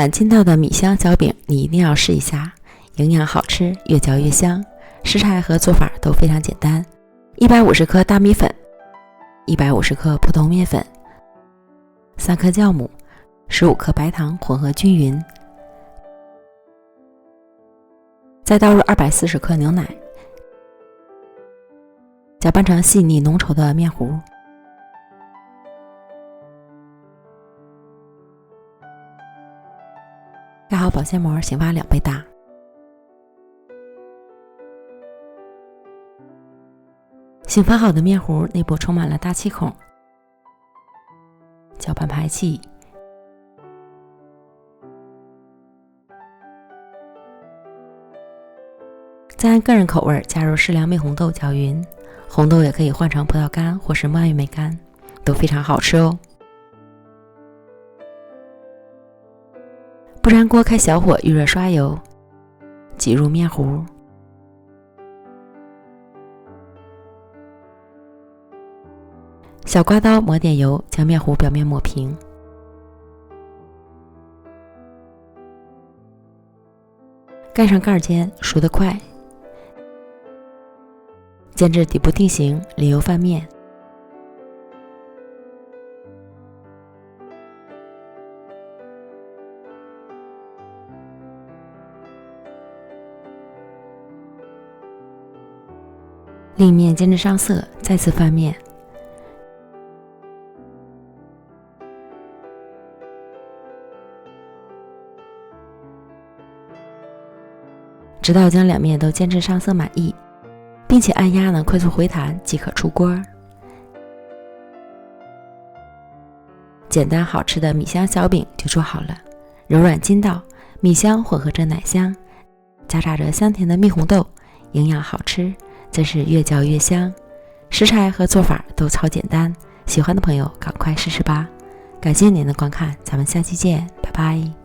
软筋道的米香小饼你一定要试一下，营养好吃，越嚼越香。食材和做法都非常简单，150克大米粉，150克普通面粉，3克酵母，15克白糖混合均匀，再倒入240克牛奶，搅拌成细腻浓稠的面糊。盖好保鲜膜，醒发2倍大。醒发好的面糊内部充满了大气孔，搅拌排气。再按个人口味加入适量蜜红豆搅匀，红豆也可以换成葡萄干或是蔓越莓干，都非常好吃哦。不粘锅开小火，预热刷油，挤入面糊，小刮刀抹点油，将面糊表面抹平，盖上盖煎，熟得快。煎至底部定型，淋油翻面。另一面煎至上色，再次翻面。直到将两面都煎至上色满意，并且按压快速回弹即可出锅。简单好吃的米香小饼就做好了，柔软筋道，米香混合着奶香，夹杂着香甜的蜜红豆，营养好吃，真是越嚼越香。食材和做法都超简单，喜欢的朋友赶快试试吧。感谢您的观看，咱们下期见，拜拜。